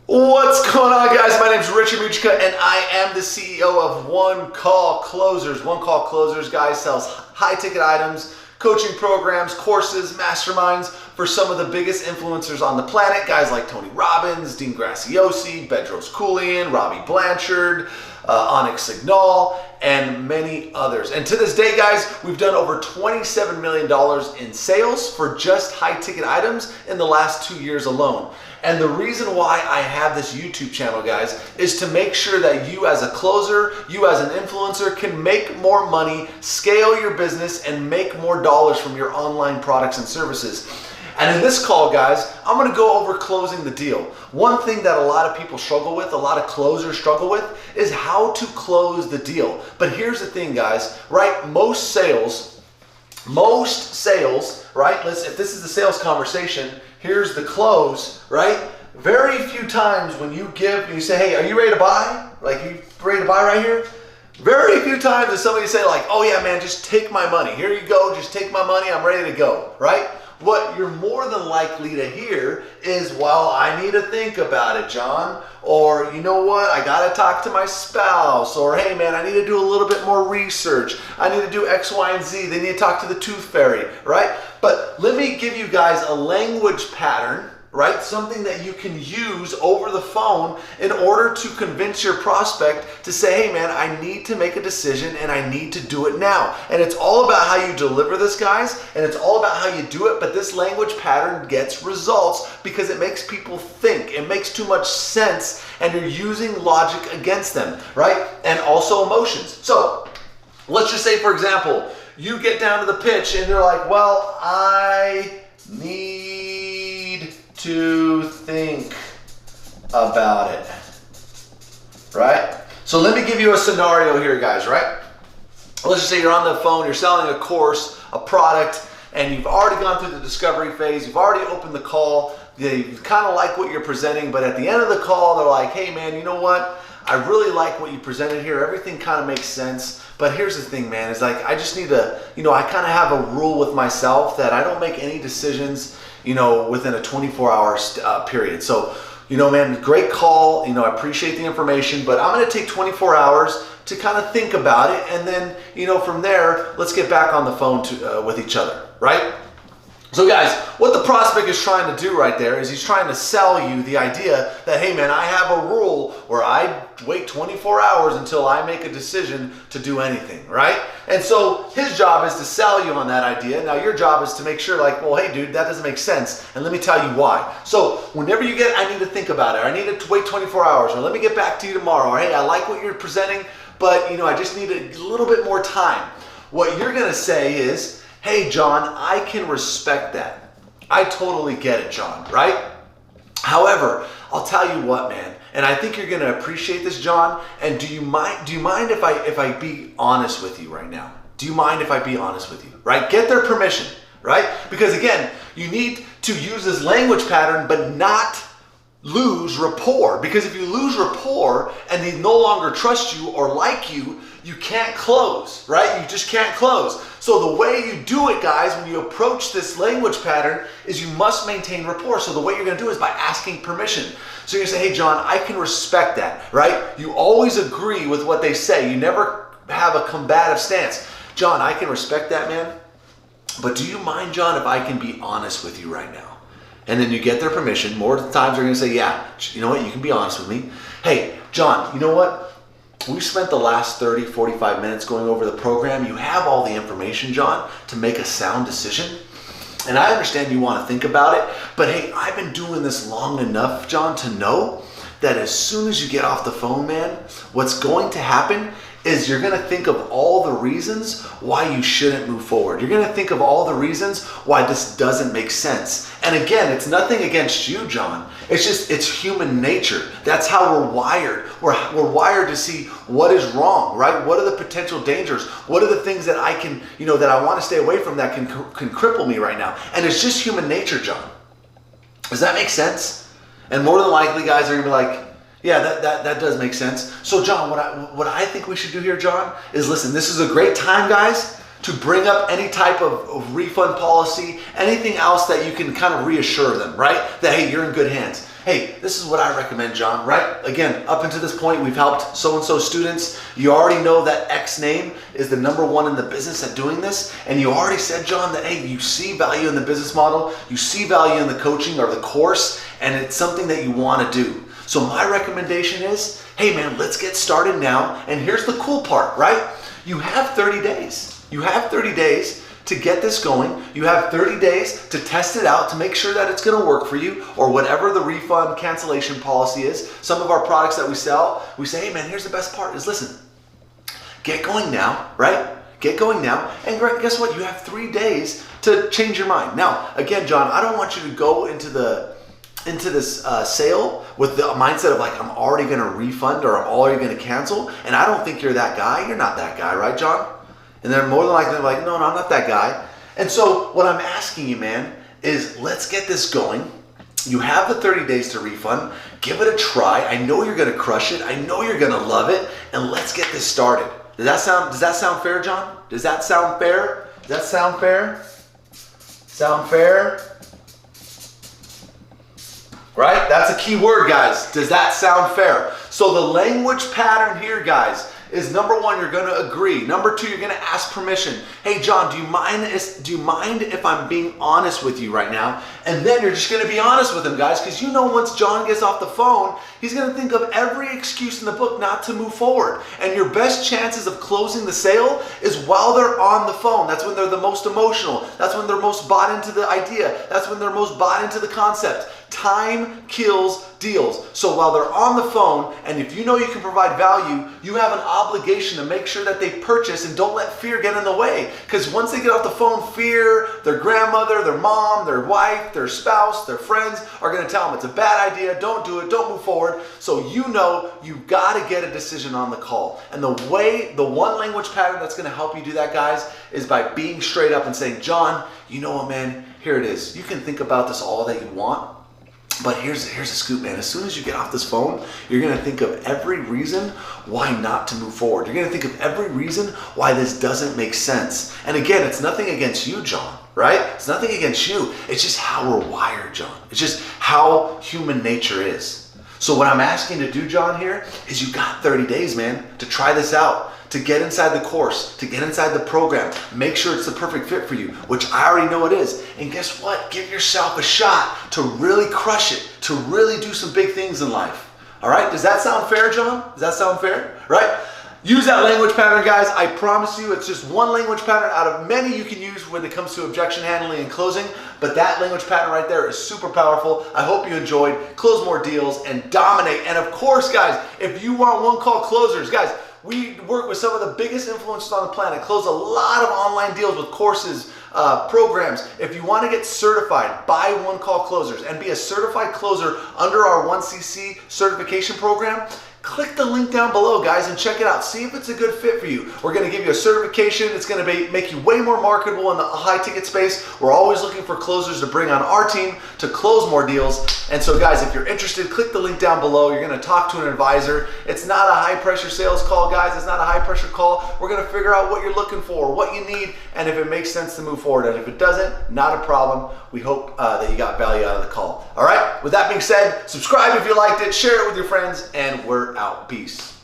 What's going on, guys? My name is Richard Mugica, and I am the CEO of One Call Closers. One Call Closers, guys, sells high-ticket items, coaching programs, courses, masterminds for some of the biggest influencers on the planet. Guys like Tony Robbins, Dean Graciosi, Bedros Keuilian, Robbie Blanchard, Onyx Signal, and many others. And to this day, guys, we've done over $27 million in sales for just high-ticket items in the last 2 years alone. And the reason why I have this YouTube channel, guys, is to make sure that you as a closer, you as an influencer can make more money, scale your business, and make more dollars from your online products and services. And in this call, guys, I'm going to go over closing the deal. One thing that a lot of people struggle with, a lot of closers struggle with, is how to close the deal. But here's the thing, guys, right? Most sales, right? If this is the sales conversation, here's the close, right? Very few times when you say, hey, are you ready to buy? Like, you ready to buy right here? Very few times does somebody say like, oh yeah, man, just take my money. Here you go, just take my money, I'm ready to go, right? What you're more than likely to hear is, well, I need to think about it, John. Or, you know what, I gotta talk to my spouse. Or, hey man, I need to do a little bit more research. I need to do X, Y, and Z. They need to talk to the tooth fairy, right? But let me give you guys a language pattern, right? Something that you can use over the phone in order to convince your prospect to say, hey man, I need to make a decision and I need to do it now. And it's all about how you deliver this, guys, and it's all about how you do it, but this language pattern gets results because it makes people think. It makes too much sense and you're using logic against them, right? And also emotions. So let's just say, for example, you get down to the pitch and you're like, well, I need to think about it, right? So let me give you a scenario here, guys, right? Let's just say you're on the phone, you're selling a course, a product, and you've already gone through the discovery phase, you've already opened the call, they kind of like what you're presenting, but at the end of the call, they're like, hey man, you know what? I really like what you presented here. Everything kind of makes sense. But here's the thing, man, is like, I just need to, I kind of have a rule with myself that I don't make any decisions, within a 24-hour period. So, man, great call. I appreciate the information, but I'm going to take 24 hours to kind of think about it. And then, from there, let's get back on the phone with each other, right? So guys, what the prospect is trying to do right there is he's trying to sell you the idea that, hey man, I have a rule where I wait 24 hours until I make a decision to do anything, right? And so his job is to sell you on that idea. Now your job is to make sure like, well, hey dude, that doesn't make sense. And let me tell you why. So whenever you get, I need to think about it. Or I need to wait 24 hours. Or let me get back to you tomorrow. Or hey, I like what you're presenting, but I just need a little bit more time. What you're going to say is, hey, John, I can respect that. I totally get it, John, right? However, I'll tell you what, man, and I think you're going to appreciate this, John, and do you mind if I be honest with you right now? Do you mind if I be honest with you, right? Get their permission, right? Because again, you need to use this language pattern, but not lose rapport. Because if you lose rapport and they no longer trust you or like you, you can't close, right? You just can't close. So the way you do it, guys, when you approach this language pattern is you must maintain rapport. So the way you're going to do it is by asking permission. So you're going to say, hey, John, I can respect that, right? You always agree with what they say. You never have a combative stance. John, I can respect that, man. But do you mind, John, if I can be honest with you right now? And then you get their permission. More of the times they're going to say, yeah, you know what? You can be honest with me. Hey, John, you know what? We spent the last 30, 45 minutes going over the program. You have all the information, John, to make a sound decision. And I understand you want to think about it, but hey, I've been doing this long enough, John, to know that as soon as you get off the phone, man, what's going to happen is you're going to think of all the reasons why you shouldn't move forward. You're going to think of all the reasons why this doesn't make sense. And again, it's nothing against you, John. It's human nature. That's how we're wired. We're wired to see what is wrong, right? What are the potential dangers? What are the things that I can, that I want to stay away from that can cripple me right now? And it's just human nature, John. Does that make sense? And more than likely, guys are going to be like, yeah, that does make sense. So John, what I think we should do here, John, is listen, this is a great time, guys, to bring up any type of refund policy, anything else that you can kind of reassure them, right? That, hey, you're in good hands. hey, this is what I recommend, John, right? Again, up until this point, we've helped so-and-so students. You already know that X name is the #1 in the business at doing this. And you already said, John, that, hey, you see value in the business model, you see value in the coaching or the course, and it's something that you want to do. So my recommendation is, hey man, let's get started now. And here's the cool part, right? You have 30 days. You have 30 days to get this going. You have 30 days to test it out, to make sure that it's gonna work for you, or whatever the refund cancellation policy is. Some of our products that we sell, we say, hey man, here's the best part is, listen, get going now, right? Get going now, and guess what? You have 3 days to change your mind. Now, again, John, I don't want you to go into this sale with the mindset of like, I'm already gonna refund or I'm already gonna cancel, and I don't think you're that guy. You're not that guy, right, John? And they're more than likely like, no, I'm not that guy. And so what I'm asking you, man, is let's get this going. You have the 30 days to refund. Give it a try. I know you're gonna crush it. I know you're gonna love it, and let's get this started. Does that sound fair, John? Does that sound fair? Does that sound fair? Sound fair? Right? That's a key word, guys. Does that sound fair? So the language pattern here, guys, is #1, you're gonna agree. #2, you're gonna ask permission. Hey, John, do you mind if I'm being honest with you right now? And then you're just gonna be honest with him, guys, because you know once John gets off the phone, he's gonna think of every excuse in the book not to move forward. And your best chances of closing the sale is while they're on the phone. That's when they're the most emotional. That's when they're most bought into the idea. That's when they're most bought into the concept. Time kills deals. So while they're on the phone, and if you know you can provide value, you have an obligation to make sure that they purchase, and don't let fear get in the way. Because once they get off the phone, fear, their grandmother, their mom, their wife, their spouse, their friends are going to tell them it's a bad idea, don't do it, don't move forward. So you know you've got to get a decision on the call. And the one language pattern that's going to help you do that, guys, is by being straight up and saying, John, you know what, man, here it is. You can think about this all that you want, but here's a scoop, man. As soon as you get off this phone, you're gonna think of every reason why not to move forward. You're gonna think of every reason why this doesn't make sense. And again, it's nothing against you, John, right? It's nothing against you. It's just how we're wired, John. It's just how human nature is. So what I'm asking you to do, John, here is you got 30 days, man, to try this out, to get inside the course, to get inside the program, make sure it's the perfect fit for you, which I already know it is. And guess what? Give yourself a shot to really crush it, to really do some big things in life. All right? Does that sound fair, John? Does that sound fair? Right? Use that language pattern, guys. I promise you, it's just one language pattern out of many you can use when it comes to objection handling and closing. But that language pattern right there is super powerful. I hope you enjoyed. Close more deals and dominate. And of course, guys, if you want one-call closers, guys, we work with some of the biggest influencers on the planet, close a lot of online deals with courses, programs. If you want to get certified by one-call closers and be a certified closer under our 1CC certification program, click the link down below, guys, and check it out. See if it's a good fit for you. We're going to give you a certification. It's going to make you way more marketable in the high ticket space. We're always looking for closers to bring on our team to close more deals. And so, guys, if you're interested, click the link down below. You're going to talk to an advisor. It's not a high pressure sales call, guys. It's not a high pressure call. We're going to figure out what you're looking for, what you need, and if it makes sense to move forward. And if it doesn't, not a problem. We hope that you got value out of the call. All right. With that being said, subscribe if you liked it, share it with your friends, and we're out. Peace.